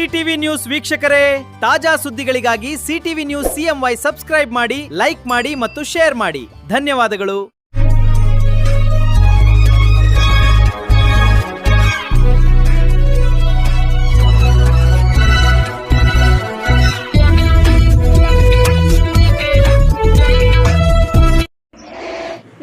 CTV news ವೀಕ್ಷಕರೇ, ತಾಜಾ ಸುದ್ದಿಗಳಿಗಾಗಿ ಸಿಟಿವಿ ನ್ಯೂಸ್ CMY ಸಬ್ಸ್ಕ್ರೈಬ್ ಮಾಡಿ, ಲೈಕ್ ಮಾಡಿ ಮತ್ತು ಶೇರ್ ಮಾಡಿ. ಧನ್ಯವಾದಗಳು.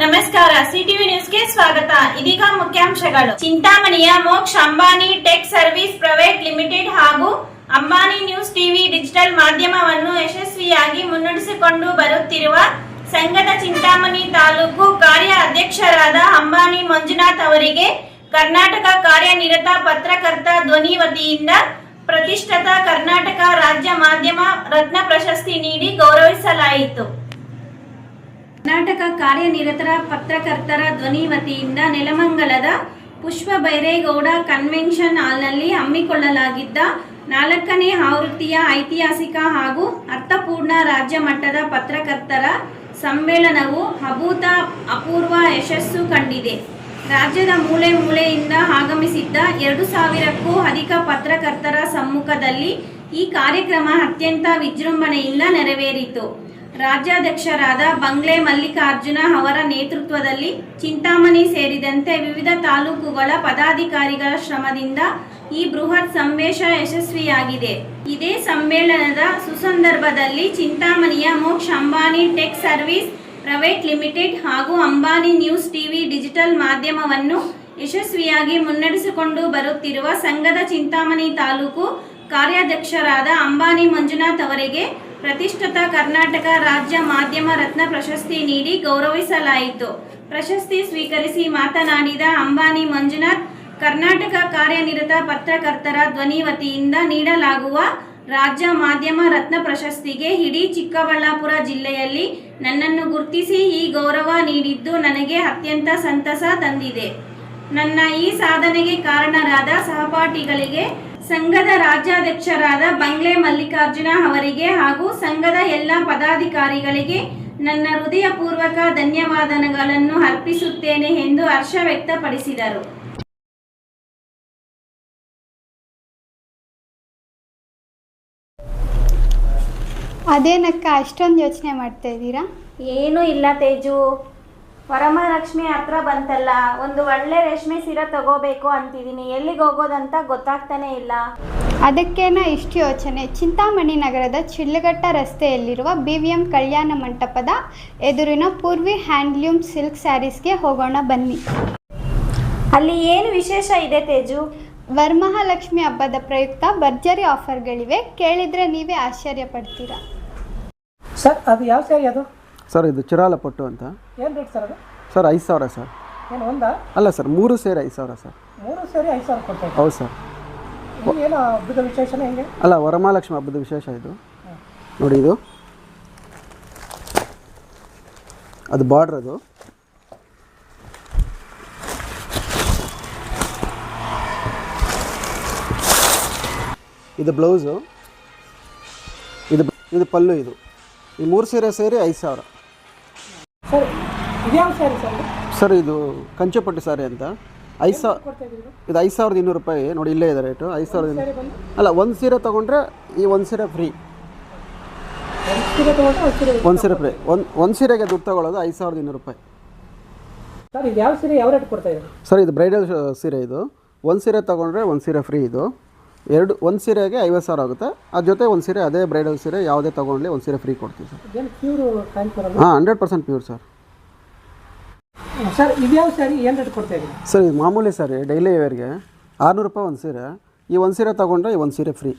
ನಮಸ್ಕಾರ, ಸಿಟಿವಿ ನ್ಯೂಸ್ಗೆ ಸ್ವಾಗತ. ಇದೀಗ ಮುಖ್ಯಾಂಶಗಳು. ಚಿಂತಾಮಣಿಯ ಮೋಕ್ಷ Ambani tech service private limited ಹಾಗೂ ಅಂಬಾನಿ ನ್ಯೂಸ್ ಟಿವಿ ಡಿಜಿಟಲ್ ಮಾಧ್ಯಮವನ್ನು ಯಶಸ್ವಿಯಾಗಿ ಮುನ್ನಡೆಸಿಕೊಂಡು ಬರುತ್ತಿರುವ ಸಂಘದ ಚಿಂತಾಮಣಿ ತಾಲೂಕು ಕಾರ್ಯ ಅಧ್ಯಕ್ಷರಾದ ಅಂಬಾನಿ ಮಂಜುನಾಥ್ ಅವರಿಗೆ ಕರ್ನಾಟಕ ಕಾರ್ಯನಿರತ ಪತ್ರಕರ್ತ ಧ್ವನಿ ವತಿಯಿಂದ ಪ್ರತಿಷ್ಠಿತ ಕರ್ನಾಟಕ ರಾಜ್ಯ ಮಾಧ್ಯಮ ರತ್ನ ಪ್ರಶಸ್ತಿ ನೀಡಿ ಗೌರವಿಸಲಾಯಿತು. ಕರ್ನಾಟಕ ಕಾರ್ಯನಿರತರ ಪತ್ರಕರ್ತರ ಧ್ವನಿ ವತಿಯಿಂದ ನೆಲಮಂಗಲದ ಪುಷ್ಪ ಬೈರೇಗೌಡ ಕನ್ವೆನ್ಷನ್ ಹಾಲ್ನಲ್ಲಿ ಹಮ್ಮಿಕೊಳ್ಳಲಾಗಿದ್ದ 4ನೇ ಆವೃತ್ತಿಯ ಐತಿಹಾಸಿಕ ಹಾಗೂ ಅರ್ಥಪೂರ್ಣ ರಾಜ್ಯ ಮಟ್ಟದ ಪತ್ರಕರ್ತರ ಸಮ್ಮೇಳನವು ಅಪೂರ್ವ ಯಶಸ್ಸು ಕಂಡಿದೆ. ರಾಜ್ಯದ ಮೂಲೆ ಮೂಲೆಯಿಂದ ಆಗಮಿಸಿದ್ದ 2000ಕ್ಕೂ ಅಧಿಕ ಪತ್ರಕರ್ತರ ಸಮ್ಮುಖದಲ್ಲಿ ಈ ಕಾರ್ಯಕ್ರಮ ಅತ್ಯಂತ ವಿಜೃಂಭಣೆಯಿಂದ ನೆರವೇರಿತು. ರಾಜ್ಯಾಧ್ಯಕ್ಷರಾದ ಬಂಗ್ಲೆ ಮಲ್ಲಿಕಾರ್ಜುನ ಅವರ ನೇತೃತ್ವದಲ್ಲಿ ಚಿಂತಾಮಣಿ ಸೇರಿದಂತೆ ವಿವಿಧ ತಾಲೂಕುಗಳ ಪದಾಧಿಕಾರಿಗಳ ಶ್ರಮದಿಂದ ಈ ಬೃಹತ್ ಸಮಾವೇಶ ಯಶಸ್ವಿಯಾಗಿದೆ. ಇದೇ ಸಮ್ಮೇಳನದ ಸುಸಂದರ್ಭದಲ್ಲಿ ಚಿಂತಾಮಣಿಯ ಮೋಕ್ಷ Ambani tech service private limited ಹಾಗೂ ಅಂಬಾನಿ ನ್ಯೂಸ್ ಟಿವಿ ಡಿಜಿಟಲ್ ಮಾಧ್ಯಮವನ್ನು ಯಶಸ್ವಿಯಾಗಿ ಮುನ್ನಡೆಸಿಕೊಂಡು ಬರುತ್ತಿರುವ ಸಂಘದ ಚಿಂತಾಮಣಿ ತಾಲೂಕು ಕಾರ್ಯಾಧ್ಯಕ್ಷರಾದ ಅಂಬಾನಿ ಮಂಜುನಾಥ್ ಅವರಿಗೆ ಪ್ರತಿಷ್ಠಿತ ಕರ್ನಾಟಕ ರಾಜ್ಯ ಮಾಧ್ಯಮ ರತ್ನ ಪ್ರಶಸ್ತಿ ನೀಡಿ ಗೌರವಿಸಲಾಯಿತು. ಪ್ರಶಸ್ತಿ ಸ್ವೀಕರಿಸಿ ಮಾತನಾಡಿದ ಅಂಬಾನಿ ಮಂಜುನಾಥ್, ಕರ್ನಾಟಕ ಕಾರ್ಯನಿರತ ಪತ್ರಕರ್ತರ ಧ್ವನಿ ವತಿಯಿಂದ ನೀಡಲಾಗುವ ರಾಜ್ಯ ಮಾಧ್ಯಮ ರತ್ನ ಪ್ರಶಸ್ತಿಗೆ ಇಡೀ ಚಿಕ್ಕಬಳ್ಳಾಪುರ ಜಿಲ್ಲೆಯಲ್ಲಿ ನನ್ನನ್ನು ಗುರುತಿಸಿ ಈ ಗೌರವ ನೀಡಿದ್ದು ನನಗೆ ಅತ್ಯಂತ ಸಂತಸ ತಂದಿದೆ. ನನ್ನ ಈ ಸಾಧನೆಗೆ ಕಾರಣರಾದ ಸಹಪಾಠಿಗಳಿಗೆ, ಸಂಘದ ರಾಜ್ಯಾಧ್ಯಕ್ಷರಾದ ಬಂಗ್ಲೆ ಮಲ್ಲಿಕಾರ್ಜುನ ಅವರಿಗೆ ಹಾಗೂ ಸಂಘದ ಎಲ್ಲ ಪದಾಧಿಕಾರಿಗಳಿಗೆ ನನ್ನ ಹೃದಯಪೂರ್ವಕ ಧನ್ಯವಾದಗಳನ್ನು ಅರ್ಪಿಸುತ್ತೇನೆ ಎಂದು ಹರ್ಷ ವ್ಯಕ್ತಪಡಿಸಿದರು. ಅದೇನಕ್ಕ ಅಷ್ಟೊಂದು ಯೋಚನೆ ಮಾಡ್ತಾ ಇದ್ದೀರಾ? ಏನೂ ಇಲ್ಲ ತೇಜು, ವರಮಹಾಲಕ್ಷ್ಮಿ ಹತ್ರ ಬಂತಲ್ಲ, ಒಂದು ಒಳ್ಳೆ ರೇಷ್ಮೆ ಸೀರೆ ತಗೋಬೇಕು ಅಂತಿದ್ದೀನಿ. ಎಲ್ಲಿಗೆ ಹೋಗೋದಂತ ಗೊತ್ತಾಗ್ತಾನೆ ಇಲ್ಲ. ಅದಕ್ಕೇನ ಇಷ್ಟು ಯೋಚನೆ? ಚಿಂತಾಮಣಿ ನಗರದ ಚಿಳ್ಳಘಟ್ಟ ರಸ್ತೆಯಲ್ಲಿರುವ BVM ಕಲ್ಯಾಣ ಮಂಟಪದ ಎದುರಿನ ಪೂರ್ವಿ ಹ್ಯಾಂಡ್ಲೂಮ್ ಸಿಲ್ಕ್ ಸ್ಯಾರೀಸ್ಗೆ ಹೋಗೋಣ ಬನ್ನಿ. ಅಲ್ಲಿ ಏನು ವಿಶೇಷ ಇದೆ ತೇಜು? ವರಮಹಾಲಕ್ಷ್ಮಿ ಹಬ್ಬದ ಪ್ರಯುಕ್ತ ಭರ್ಜರಿ ಆಫರ್ಗಳಿವೆ, ಕೇಳಿದರೆ ನೀವೇ ಆಶ್ಚರ್ಯ ಪಡ್ತೀರಾ. ಸರ್, ಅದು ಯಾವ ಸ್ಯಾರಿ ಅದು? ಸರ್, ಇದು ಚಿರಾಲ ಪಟ್ಟು ಅಂತ. ಏನು ರೇಟ್ ಸರ್ ಅದು? Sir, 5000 sir. ಏನು ಒಂದಾ? ಅಲ್ಲ ಸರ್, 3 ಸೇರಿ 5000 ಸರ್. 3 ಸೇರಿ 5000 ಕೊಡ್ತಾರೆ? ಹೌದು ಸರ್. ಏನು ಹಬ್ಬದ ವಿಶೇಷನ ಹೆಂಗೆ? ಅಲ್ಲ, ವರಮಹಾಲಕ್ಷ್ಮಿ ಹಬ್ಬದ ವಿಶೇಷ ಇದು. ನೋಡಿ, ಇದು ಅದು ಬಾರ್ಡ್ರ್, ಅದು ಇದು ಬ್ಲೌಸು, ಇದು ಪಲ್ಲು, ಈ 3 ಸೀರೆ ಸೇರಿ 5000. ಸರ್, ಇದ್ಯಾವ ಸ್ಯಾರಿ ಸರ್? ಸರ್, ಇದು ಕಂಚುಪಟ್ಟು ಸ್ಯಾರಿ ಅಂತ. 5000 ಇದು 5200 ರೂಪಾಯಿ. ನೋಡಿ, ಇಲ್ಲೇ ಇದೆ ರೇಟು. 5200. ಅಲ್ಲ, ಒಂದು ಸೀರೆ ತೊಗೊಂಡ್ರೆ ಈ ಒಂದು ಸೀರೆ ಫ್ರೀ. ಒಂದು ಸೀರೆ ಫ್ರೀ. ಒಂದು ಸೀರೆಗೆ ದುಡ್ಡು ತೊಗೊಳ್ಳೋದು 5200 ರೂಪಾಯಿ. ಸರ್, ಇದು ಯಾವ ಸೀರೆ ಯಾವ ರೇಟ್ ಕೊಡ್ತಾ ಇದ್ದೀರಿ? ಸರ್, ಇದು ಬ್ರೈಡಲ್ ಸೀರೆ. ಇದು ಒಂದು ಸೀರೆ ತೊಗೊಂಡ್ರೆ ಒಂದು ಸೀರೆ ಫ್ರೀ. ಇದು ಒಂದು ಸೀರೆಗೆ 50,000 ಆಗುತ್ತೆ. ಅದ್ರ ಜೊತೆ ಒಂದು ಸೀರೆ, ಅದೇ ಬ್ರೈಡಲ್ ಸೀರೆ ಯಾವುದೇ ತೊಗೊಂಡ್ಲಿ ಒಂದು ಸೀರೆ ಫ್ರೀ ಕೊಡ್ತೀವಿ ಸರ್. ಹಾಂ, 100% ಪ್ಯೂರ್ ಸರ್. ಸರ್, ಇದ್ಯಾವ ಸ್ಯಾರಿ ಏನು ರೇಟ್ ಕೊಡ್ತಾ ಇದ್ದೀರಿ? ಸರ್, ಇದು ಮಾಮೂಲಿ ಸ್ಯಾರಿ, ಡೈಲಿ ವೇರ್ಗೆ 600 ರೂಪಾಯಿ ಒಂದು ಸೀರೆ. ಈ ಒಂದು ಸೀರೆ ತೊಗೊಂಡ್ರೆ ಈ ಒಂದು ಸೀರೆ ಫ್ರೀ.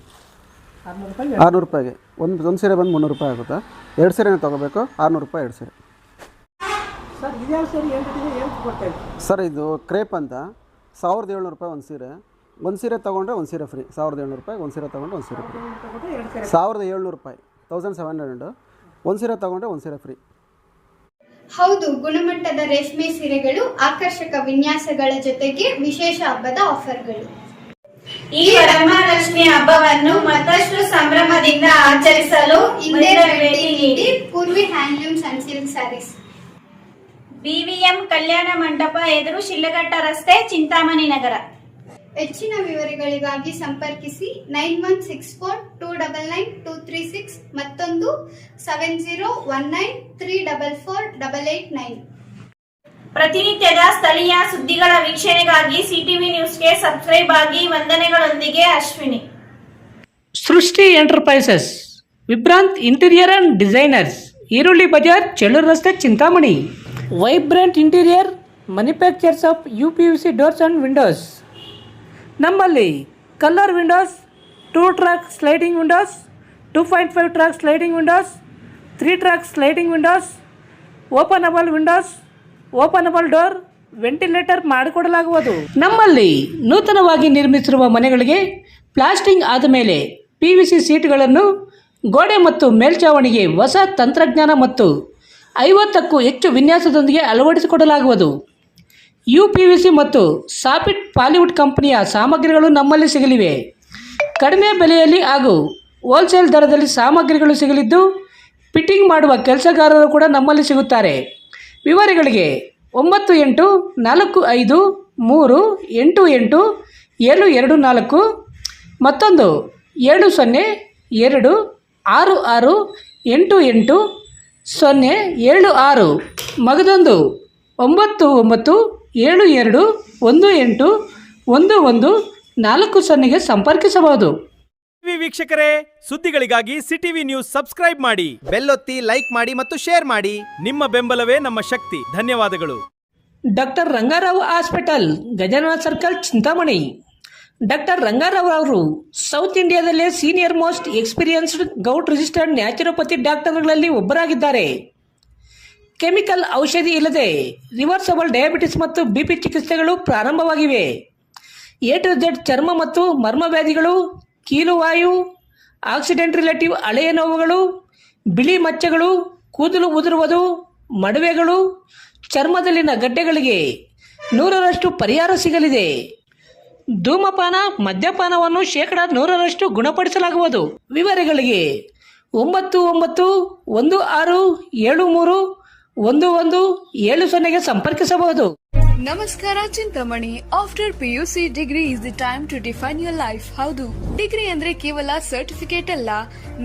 600 ರೂಪಾಯಿಗೆ ಒಂದು ಸೀರೆ ಬಂದು 300 ರೂಪಾಯಿ ಆಗುತ್ತೆ. 2 ಸೀರೆನೇ ತೊಗೋಬೇಕು, 600 ರೂಪಾಯಿ 2 ಸೀರೆ. ಸರ್, ಇದ್ಯಾವ ಸ್ಯಾರಿ ಏನು ಕೊಡ್ತಾ ಇದ್ದೀರಿ? ಸರ್, ಇದು ಕ್ರೇಪ್ ಅಂತ. 1700 ರೂಪಾಯಿ ಒಂದು ಸೀರೆ. ಒಂದು ಸೀರೆ ತೊಗೊಂಡ್ರೆ ಒಂದು ಸೀರೆ ಫ್ರೀ. 1700 ರೂಪಾಯಿ ಒಂದು ಸೀರೆ ತೊಗೊಂಡ್ರೆ ಒಂದು ಸೀರೆ ಫ್ರೀ. 1700 ರೂಪಾಯಿ, 1700. ಒಂದು ಸೀರೆ ತೊಗೊಂಡ್ರೆ ಒಂದು ಸೀರೆ ಫ್ರೀ. ಹೌದು, ಗುಣಮಟ್ಟದ ರೇಷ್ಮೆ ಸೀರೆಗಳು, ಆಕರ್ಷಕ ವಿನ್ಯಾಸಗಳ ಜೊತೆಗೆ ವಿಶೇಷ ಹಬ್ಬದ ಆಫರ್ಗಳು. ಈ ವರಮಹಾಲಕ್ಷ್ಮಿ ಹಬ್ಬವನ್ನು ಮತ್ತಷ್ಟು ಸಂಭ್ರಮದಿಂದ ಆಚರಿಸಲು ಹಿಂದೆ ಭೇಟಿ ನೀಡಿ Purvi handlooms and silk sarees, BVM ಕಲ್ಯಾಣ ಮಂಟಪ ಎದುರು ಶಿಳ್ಳಘಟ್ಟ ರಸ್ತೆ, ಚಿಂತಾಮಣಿ ನಗರ. ಹೆಚ್ಚಿನ ವಿವರಗಳಿಗಾಗಿ ಸಂಪರ್ಕಿಸಿ 9164299236 ಮತ್ತೊಂದು 7019344889. ಪ್ರತಿನಿತ್ಯದ ಸ್ಥಳೀಯ ಸುದ್ದಿಗಳ ವೀಕ್ಷಣೆಗಾಗಿ ಸಿಟಿವಿ ನ್ಯೂಸ್ಗೆ ಸಬ್ಸ್ಕ್ರೈಬ್ ಆಗಿ. ವಂದನೆಗಳೊಂದಿಗೆ Ashwini. Srishti enterprises, vibrant interior and designers, Eerulli Bazaar, Chelluru ರಸ್ತೆ, Chintamani. Vibrant interior manufactures of UPVC doors and windows. ನಮ್ಮಲ್ಲಿ colour windows, 2 track sliding windows, 2.5 track sliding windows, 3 track sliding windows, openable windows, openable door, ventilator ಮಾಡಿಕೊಡಲಾಗುವುದು. ನಮ್ಮಲ್ಲಿ ನೂತನವಾಗಿ ನಿರ್ಮಿಸಿರುವ ಮನೆಗಳಿಗೆ ಪ್ಲಾಸ್ಟಿಂಗ್ ಆದ ಮೇಲೆ PVC ಸೀಟ್ಗಳನ್ನು ಗೋಡೆ ಮತ್ತು ಮೇಲ್ಛಾವಣಿಗೆ ಹೊಸ ತಂತ್ರಜ್ಞಾನ ಮತ್ತು 50ಕ್ಕೂ ಹೆಚ್ಚು ವಿನ್ಯಾಸದೊಂದಿಗೆ ಅಳವಡಿಸಿಕೊಡಲಾಗುವುದು. UPVC ಮತ್ತು ಸಾಫಿಟ್ ಪಾಲಿವುಡ್ ಕಂಪನಿಯ ಸಾಮಗ್ರಿಗಳು ನಮ್ಮಲ್ಲಿ ಸಿಗಲಿವೆ. ಕಡಿಮೆ ಬೆಲೆಯಲ್ಲಿ ಹಾಗೂ ಹೋಲ್ಸೇಲ್ ದರದಲ್ಲಿ ಸಾಮಗ್ರಿಗಳು ಸಿಗಲಿದ್ದು, ಫಿಟ್ಟಿಂಗ್ ಮಾಡುವ ಕೆಲಸಗಾರರು ಕೂಡ ನಮ್ಮಲ್ಲಿ ಸಿಗುತ್ತಾರೆ. ವಿವರಗಳಿಗೆ 9845388724 ಮತ್ತೊಂದು 7026688076 ಮಗದೊಂದು 9972181140ಗೆ ಸಂಪರ್ಕಿಸಬಹುದು. ಟಿವಿ ವೀಕ್ಷಕರೇ, ಸುದ್ದಿಗಳಿಗಾಗಿ ಸಿಟಿವಿ ನ್ಯೂಸ್ ಸಬ್ಸ್ಕ್ರೈಬ್ ಮಾಡಿ, ಬೆಲ್ ಒತ್ತಿ, ಲೈಕ್ ಮಾಡಿ ಮತ್ತು ಶೇರ್ ಮಾಡಿ. ನಿಮ್ಮ ಬೆಂಬಲವೇ ನಮ್ಮ ಶಕ್ತಿ. ಧನ್ಯವಾದಗಳು. Doctor Rangarao hospital, Gajanana circle, Chintamani. Doctor Rangarao ಅವರು ಸೌತ್ ಇಂಡಿಯಾದಲ್ಲೇ senior most experienced govt registered naturopathy ಡಾಕ್ಟರ್ಗಳಲ್ಲಿ ಒಬ್ಬರಾಗಿದ್ದಾರೆ. ಕೆಮಿಕಲ್ ಔಷಧಿ ಇಲ್ಲದೆ ರಿವರ್ಸಬಲ್ ಡಯಾಬಿಟಿಸ್ ಮತ್ತು BP ಚಿಕಿತ್ಸೆಗಳು ಪ್ರಾರಂಭವಾಗಿವೆ. A to Z ಚರ್ಮ ಮತ್ತು ಮರ್ಮವ್ಯಾಧಿಗಳು, ಕೀಲುವಾಯು, ಆಕ್ಸಿಡೆಂಟ್ ರಿಲೇಟಿವ್ ಹಳೆಯ ನೋವುಗಳು, ಬಿಳಿ ಮಚ್ಚಗಳು, ಕೂದಲು ಉದುರುವುದು, ಮಡುವೆಗಳು, ಚರ್ಮದಲ್ಲಿನ ಗಡ್ಡೆಗಳಿಗೆ 100% ಪರಿಹಾರ ಸಿಗಲಿದೆ. ಧೂಮಪಾನ, ಮದ್ಯಪಾನವನ್ನು 100% ಗುಣಪಡಿಸಲಾಗುವುದು. ವಿವರಗಳಿಗೆ 9916731170ಗೆ ಸಂಪರ್ಕಿಸಬಹುದು. ನಮಸ್ಕಾರ Chintamani. After PUC degree is the time to define your life. ಹೌದು, ಡಿಗ್ರಿ ಅಂದ್ರೆ ಕೇವಲ ಸರ್ಟಿಫಿಕೇಟ್ ಅಲ್ಲ,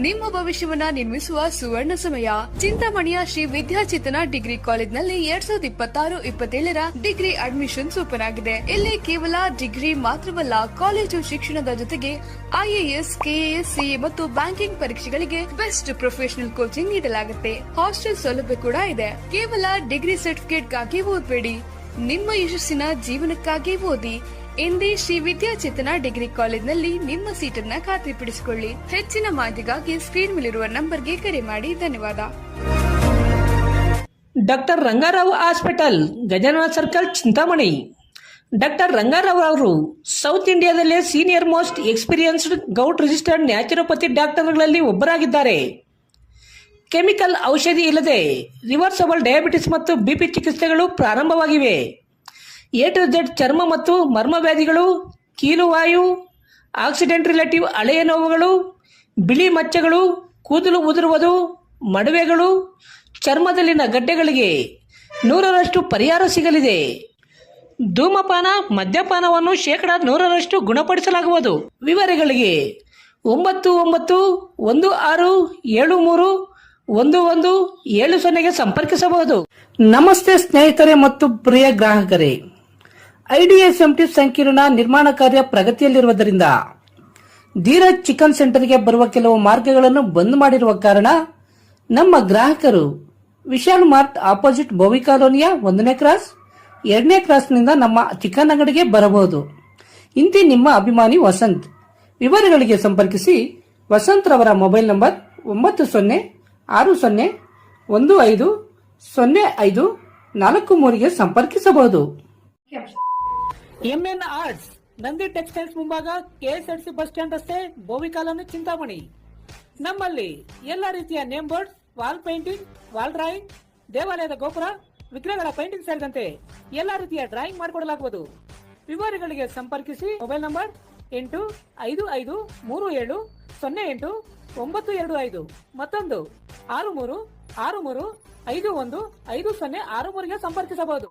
ನಿಮ್ಮ ಭವಿಷ್ಯವನ್ನ ನಿರ್ಮಿಸುವ ಸುವರ್ಣ ಸಮಯ. ಚಿಂತಾಮಣಿಯ ಶ್ರೀ ವಿದ್ಯಾಚೇತನ ಡಿಗ್ರಿ ಕಾಲೇಜ್ನಲ್ಲಿ 2026-27ರ ಡಿಗ್ರಿ ಅಡ್ಮಿಷನ್ಸ್ ಓಪನ್ ಆಗಿದೆ. ಇಲ್ಲಿ ಕೇವಲ ಡಿಗ್ರಿ ಮಾತ್ರವಲ್ಲ, ಕಾಲೇಜು ಶಿಕ್ಷಣದ ಜೊತೆಗೆ IAS, KAS, CA ಮತ್ತು ಬ್ಯಾಂಕಿಂಗ್ ಪರೀಕ್ಷೆಗಳಿಗೆ ಬೆಸ್ಟ್ ಪ್ರೊಫೆಷನಲ್ ಕೋಚಿಂಗ್ ನೀಡಲಾಗುತ್ತೆ. ಹಾಸ್ಟೆಲ್ ಸೌಲಭ್ಯ ಕೂಡ ಇದೆ. ಕೇವಲ ಡಿಗ್ರಿ ಸರ್ಟಿಫಿಕೇಟ್ಗಾಗಿ ಓದಬೇಡಿ, ನಿಮ್ಮ ಯಶಸ್ಸಿನ ಜೀವನಕ್ಕಾಗಿ ಓದಿ. ಎಂದೇ ಶ್ರೀ ವಿದ್ಯಾಚೇತನ ಡಿಗ್ರಿ ಕಾಲೇಜ್ನಲ್ಲಿ ನಿಮ್ಮ ಸೀಟನ್ನ ಖಾತ್ರಿಪಡಿಸಿಕೊಳ್ಳಿ. ಹೆಚ್ಚಿನ ಮಾಹಿತಿಗಾಗಿ ಸ್ಕ್ರೀನ್ ಮೇಲಿರುವ ನಂಬರ್ಗೆ ಕರೆ ಮಾಡಿ. ಧನ್ಯವಾದ. Doctor Rangarao hospital, Gajanana circle, Chintamani. Doctor Rangarao ಅವರು ಸೌತ್ ಇಂಡಿಯಾದಲ್ಲೇ senior most experienced govt registered naturopathy ಡಾಕ್ಟರ್ಗಳಲ್ಲಿ ಒಬ್ಬರಾಗಿದ್ದಾರೆ. ಕೆಮಿಕಲ್ ಔಷಧಿ ಇಲ್ಲದೆ ರಿವರ್ಸಬಲ್ ಡಯಾಬಿಟಿಸ್ ಮತ್ತು BP ಚಿಕಿತ್ಸೆಗಳು ಪ್ರಾರಂಭವಾಗಿವೆ. A to Z ಚರ್ಮ ಮತ್ತು ಮರ್ಮವ್ಯಾಧಿಗಳು, ಕೀಲುವಾಯು, ಆಕ್ಸಿಡೆಂಟ್ ರಿಲೇಟಿವ್ ಹಳೆಯ ನೋವುಗಳು, ಬಿಳಿ ಮಚ್ಚಗಳು, ಕೂದಲು ಉದುರುವುದು, ಮಡುವೆಗಳು, ಚರ್ಮದಲ್ಲಿನ ಗಡ್ಡೆಗಳಿಗೆ 100% ಪರಿಹಾರ ಸಿಗಲಿದೆ. ಧೂಮಪಾನ, ಮದ್ಯಪಾನವನ್ನು 100% ಗುಣಪಡಿಸಲಾಗುವುದು. ವಿವರಗಳಿಗೆ 9916731170ಗೆ ಸಂಪರ್ಕಿಸಬಹುದು. ನಮಸ್ತೆ ಸ್ನೇಹಿತರೆ ಮತ್ತು ಪ್ರಿಯ ಗ್ರಾಹಕರೇ, IDSMT ಸಂಕೀರ್ಣ ನಿರ್ಮಾಣ ಕಾರ್ಯ ಪ್ರಗತಿಯಲ್ಲಿರುವುದರಿಂದ ಧೀರಜ್ ಚಿಕನ್ ಸೆಂಟರ್ಗೆ ಬರುವ ಕೆಲವು ಮಾರ್ಗಗಳನ್ನು ಬಂದ್ ಮಾಡಿರುವ ಕಾರಣ ನಮ್ಮ ಗ್ರಾಹಕರು ವಿಶಾಲ್ ಮಾರ್ಟ್ ಆಪೋಸಿಟ್ ಬೋವಿ ಕಾಲೋನಿಯ 1ನೇ ಕ್ರಾಸ್ 2ನೇ ಕ್ರಾಸ್ನಿಂದ ನಮ್ಮ ಚಿಕನ್ ಅಂಗಡಿಗೆ ಬರಬಹುದು. ಇಂತಿ ನಿಮ್ಮ ಅಭಿಮಾನಿ ವಸಂತ್. ವಿವರಗಳಿಗೆ ಸಂಪರ್ಕಿಸಿ. ವಸಂತ್ ರವರ ಮೊಬೈಲ್ ನಂಬರ್ 9060150543ಗೆ ಸಂಪರ್ಕಿಸಬಹುದು. MN ಆರ್ಟ್ಸ್, ನಂದಿ ಟೆಕ್ಸ್ಟೈಲ್ಸ್ ಮುಂಭಾಗ, KSRTC ಬಸ್ ಸ್ಟ್ಯಾಂಡ್ ರಸ್ತೆ, ಬೋವಿ ಕಾಲೋನಿ, ಚಿಂತಾಮಣಿ. ನಮ್ಮಲ್ಲಿ ಎಲ್ಲ ರೀತಿಯ name board, wall painting, wall drawing, ದೇವಾಲಯದ ಗೋಪುರ, ವಿಗ್ರಹಗಳ ಪೇಂಟಿಂಗ್ ಸೇರಿದಂತೆ ಎಲ್ಲ ರೀತಿಯ ಡ್ರಾಯಿಂಗ್ ಮಾಡಿಕೊಡಲಾಗುವುದು. ವಿವರಗಳಿಗೆ ಸಂಪರ್ಕಿಸಿ. ಮೊಬೈಲ್ ನಂಬರ್ 8553708925 ಮತ್ತೊಂದು 6363515063ಗೆ ಸಂಪರ್ಕಿಸಬಹುದು.